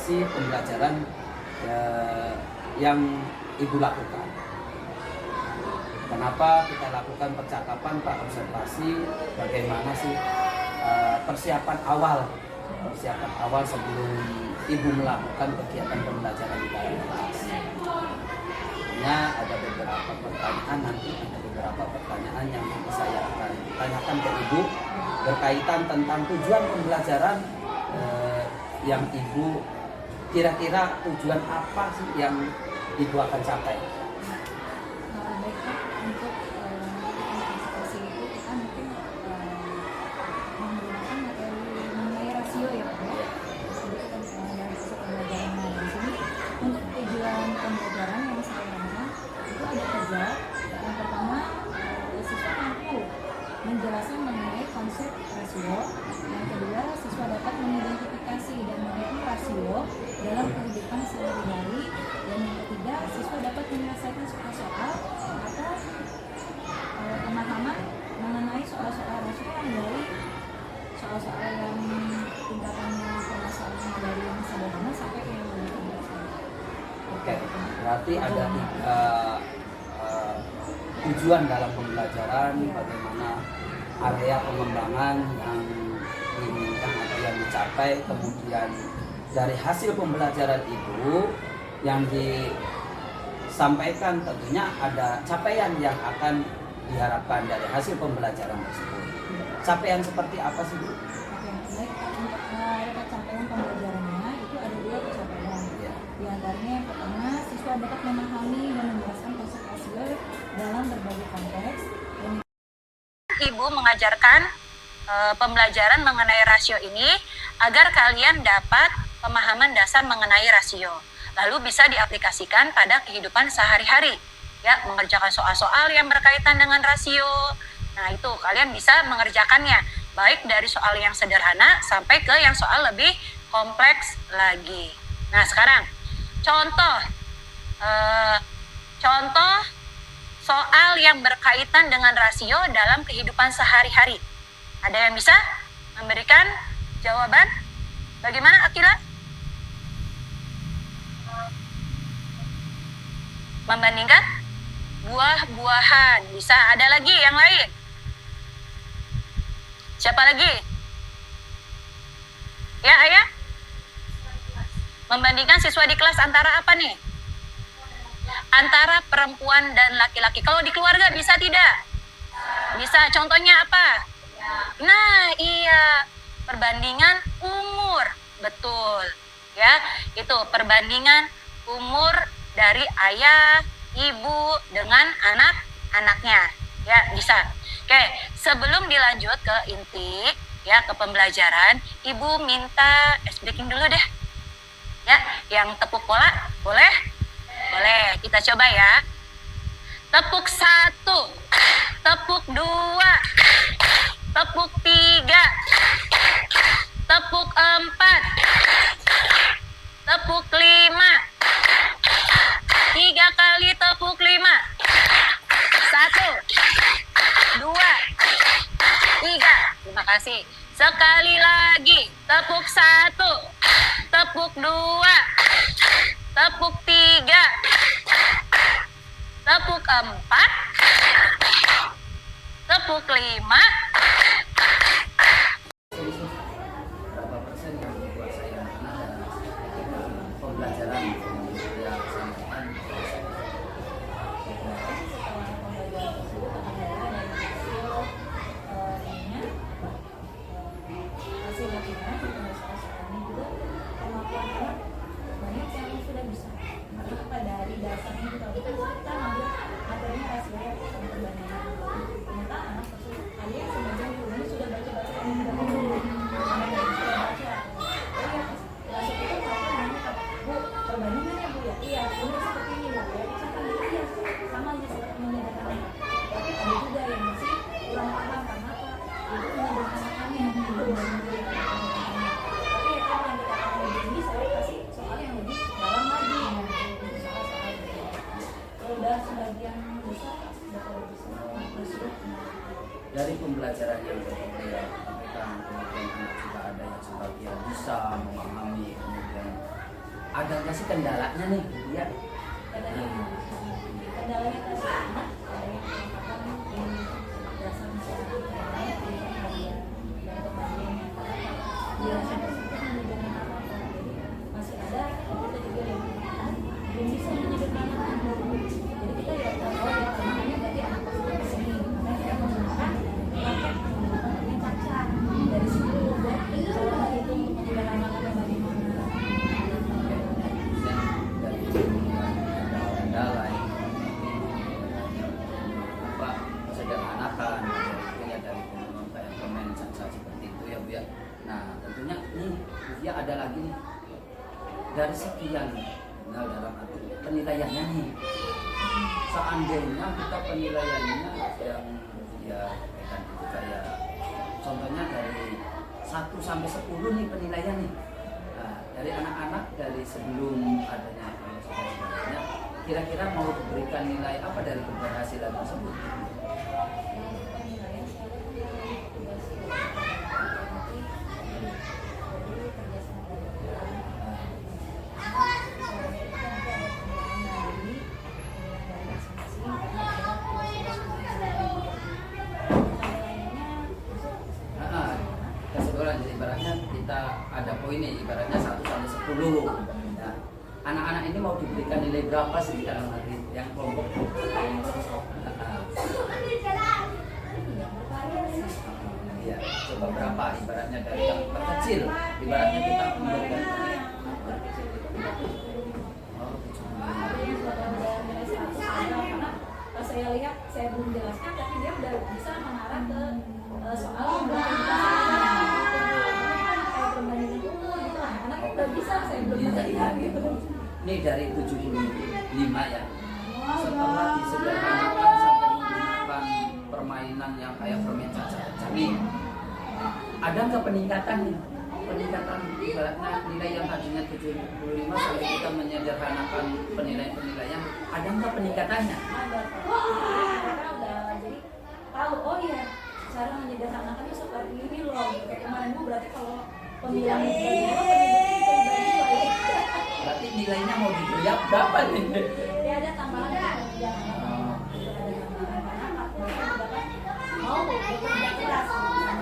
evaluasi pembelajaran yang Ibu lakukan. Kenapa kita lakukan percakapan, Pak, observasi bagaimana sih persiapan awal sebelum Ibu melakukan kegiatan pembelajaran di dalam kelas. Ada beberapa pertanyaan, nanti ada beberapa pertanyaan yang nanti saya akan tanyakan ke Ibu berkaitan tentang tujuan pembelajaran yang Ibu kira-kira tujuan apa sih yang Ibu akan capai? Baik Pak, untuk antisipasi itu kita mungkin menggunakan materi mengenai rasio ya Pak ya. Jadi kita dari sisi pembelajaran di sini untuk tujuan pembelajaran yang saya rancang itu ada 3. Yang pertama, siswa mampu menjelaskan mengenai konsep rasio. Yang kedua, siswa dapat mengidentifikasi dan menghitung rasio dalam kehidupan sehari-hari. Dan yang ketiga, siswa dapat menyelesaikan soal-soal atau pemahaman mengenai soal-soal rasio yang dari soal-soal yang tingkatannya permasalahan dari yang sederhana sampai ke yang lebih kompleks. Oke, berarti ada 3 tujuan dalam pembelajaran, bagaimana area pengembangan yang diinginkan atau yang dicapai, kemudian dari hasil pembelajaran itu yang disampaikan tentunya ada capaian yang akan diharapkan dari hasil pembelajaran tersebut. Capaian seperti apa sih, Bu? Baik, untuk capaian pembelajarannya itu ada 2 pencapaian. Di antaranya yang pertama, siswa dapat memahami dan menjelaskan konsep rasio dalam berbagai konteks. Ibu mengajarkan pembelajaran mengenai rasio ini agar kalian dapat pemahaman dasar mengenai rasio. Lalu bisa diaplikasikan pada kehidupan sehari-hari. Ya, mengerjakan soal-soal yang berkaitan dengan rasio. Nah, itu kalian bisa mengerjakannya baik dari soal yang sederhana sampai ke yang soal lebih kompleks lagi. Nah, sekarang contoh soal yang berkaitan dengan rasio dalam kehidupan sehari-hari. Ada yang bisa memberikan jawaban? Bagaimana, Akila? Membandingkan buah-buahan. Bisa ada lagi yang lain? Siapa lagi? Ya, Ayah? Membandingkan siswa di kelas antara apa nih? Antara perempuan dan laki-laki. Kalau di keluarga bisa tidak? Bisa. Contohnya apa? Nah, iya. Perbandingan umur. Betul. Ya, itu perbandingan umur dari ayah, ibu dengan anak-anaknya. Ya, bisa. Oke, sebelum dilanjut ke inti, ya, ke pembelajaran, Ibu minta ice breaking dulu deh. Ya, yang tepuk bola, boleh? Boleh, kita coba ya. Tepuk 1, tepuk 2, tepuk 3, tepuk 4, tepuk 5. 3 kali tepuk 5. 1, 2, 3. Terima kasih. Sekali lagi. Tepuk 1, tepuk 2, tepuk 3, tepuk 4, tepuk 5. Berapa persen yang dikuasai anak-anak dan pembelajaran yang disampaikan? Dari dasarnya kita ngambil materinya rasio sama perbandingan. Ternyata anak tersebut ada yang sebagian gurunya sudah baca-baca dan sudah baca. Rasio itu mereka nanya, Bu, perbandingannya Bu ya? Iya, ini seperti ini Bu ya. Misalkan iya, sama aja seperti menyederhanakan. Tapi ada juga yang masih kurang paham karena apa? Itu menyederhanakannya yang menyederhanakannya. Tapi ya kan yang dikatakan lebih tinggi, saya kasih soal yang lebih dalam lagi. Udah sebagian besar Dari pembelajaran yang seperti yang sampaikan, kemudian anak juga ada yang sebagian bisa memahami, kemudian ada nggak sih kendalanya nih ya? Kendalanya kan anak ada yang kelengkapan di dasar masyarakat dan kebahagiaannya karena dia sampai menyederhanakan apa-apa. Jadi masih ada kita juga yang belum bisa menyederhanakan. Jadi kita ya tahu ya makanya berarti anak tersebut kesini makanya kita menggunakan praktek menggunakan cacat dari situ buat cara itu untuk menyederhanakan bagaimana. Dari kendala apa sederhanakan ya dari kayak permainan cacat seperti itu ya Bu ya. Nah tentunya nih ya ada lagi nih dari sekian dalam arti penilaiannya nih, seandainya kita penilaiannya yang ya kayak contohnya dari 1 sampai 10 nih penilaian nih. Nah, dari anak-anak dari sebelum adanya sebelumnya kira-kira mau diberikan nilai apa dari keberhasilan tersebut? Penilaian selalu tugas nanti dari kerjasama keseluruhan jadi ibaratnya kita ada poin nih ibaratnya 1 sampai 10 ya. Anak-anak ini mau diberikan nilai berapa sih dalam arti yang kelompok ya coba berapa ibaratnya dari yang terkecil ibaratnya kita memberikan kalau saya lihat saya belum jelaskan tapi dia udah bisa mengarah ke soal kayak perbandingan umur gitu lah anak udah bisa saya belum jelaskan gitu. Ini dari 75 ya setelah disederhanakan sampai menggunakan permainan yang kayak permainan cacat nih ada nggak peningkatan nih peningkatan ibaratnya nilai yang tadinya 75 sampai kita menyederhanakan penilaian ada nggak peningkatannya? Ada mereka udah jadi tahu oh iya cara menyederhanakannya seperti ini loh kemarin Bu berarti kalau pemilihan berarti nilainya mau diberi berapa nih? ya ada tambahan yang mau bekerja keras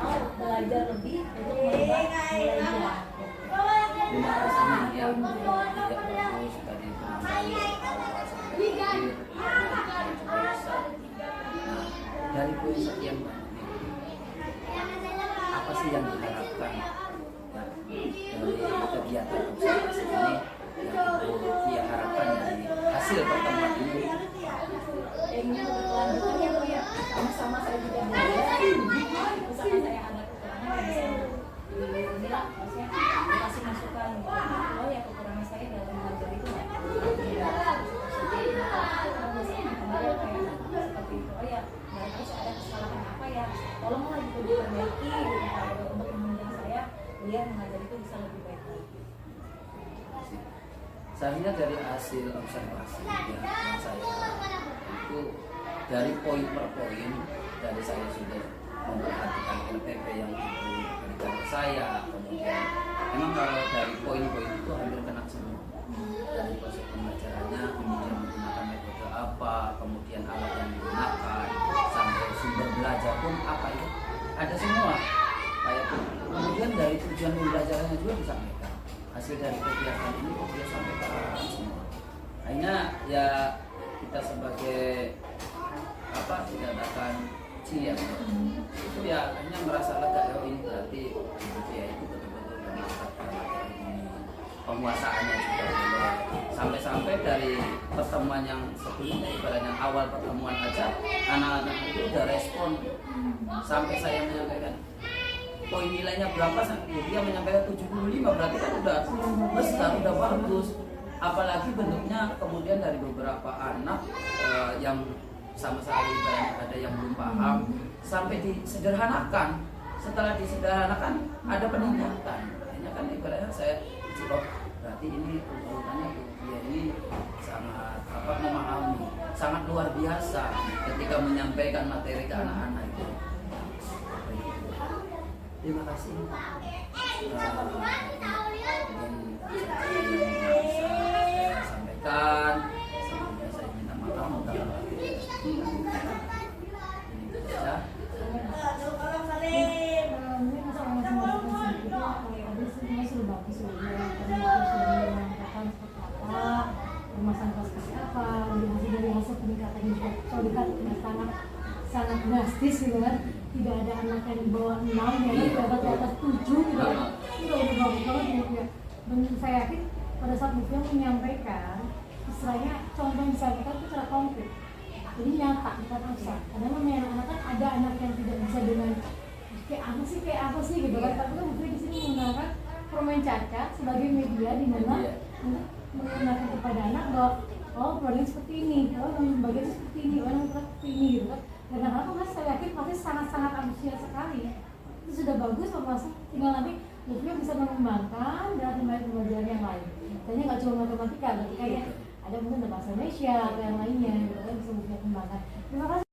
mau belajar lebih untuk menambah nilainya. Terima kasih ya bagus tadi dari poin sekian apa sih yang diharapkan dari kegiatan observasi ini yang dia harapkan dari hasil pertemuan ini? Ingin berkelanjutan ya Bu ya sama-sama saya juga belajar misalkan saya ada kekurangan bisa dibilang maksudnya dikasih masukan oh ya kekurangan saya dalam belajar itu ya seperti itu oh ya terus ada kesalahan apa ya tolonglah gitu diperbaiki untuk menunjang saya biar mengajar itu bisa lebih baik lagi. Seharusnya dari hasil observasi yang saya itu dari poin per poin dari saya sudah memperhatikan LPP yang itu berikan ke saya kemudian memang kalau dari poin-poin itu hampir kena semua dari proses pembelajarannya kemudian menggunakan metode apa kemudian alat yang digunakan sampai sumber belajar pun apa itu ada semua kayak itu kemudian dari tujuan pembelajarannya juga disampaikan hasil dari kegiatan ini kok dia sampaikan semua akhirnya ya kita sebagai apa dikatakan ya itu ya hanya merasa lega oh ini berarti ya itu betul-betul mendapatkan ini penguasaannya juga sampai-sampai dari pertemuan yang sebelumnya ibaratnya awal pertemuan aja anak-anak itu udah respon sampai saya menyampaikan poin nilainya berapa dia menyampaikan 75 berarti kan udah besar udah bagus apalagi bentuknya kemudian dari beberapa anak yang sama sekali ada yang belum paham sampai disederhanakan setelah disederhanakan ada peningkatan akhirnya kan ibaratnya saya oh, berarti ini urutannya ya ini sangat memahami sangat luar biasa ketika menyampaikan materi ke anak-anak itu Terima kasih. Sampaikan. Sebelumnya saya minta maaf kalau sangat drastis gitu kan, tidak ada anak yang di bawah 6 ya, dapat di atas 7 gitu kan, itu udah bagus banget ya. Dan saya yakin pada saat Mufia menyampaikan istilahnya contoh yang disampaikan itu secara konkret, jadi nyata bukan abstrak. Karena namanya anak-anak kan ada anak yang tidak bisa dengan kayak apa sih gitu kan, tapi kan Mufia di sini menggunakan permain cacat sebagai media di mana mengenalkan kepada anak bahwa oh perbandingan seperti ini, oh bagian seperti ini, oh yang seperti ini gitu kan. Dan anak-anak mas saya yakin pasti sangat-sangat antusias sekali. Itu sudah bagus, masuk tinggal nanti Mufia bisa mengembangkan dan pembelajaran yang lain. Tanya nggak cuma matematika, tapi kayak ada mungkin bahasa Indonesia atau yang lainnya gitu kan, bisa Mufia kembangkan. Terima kasih.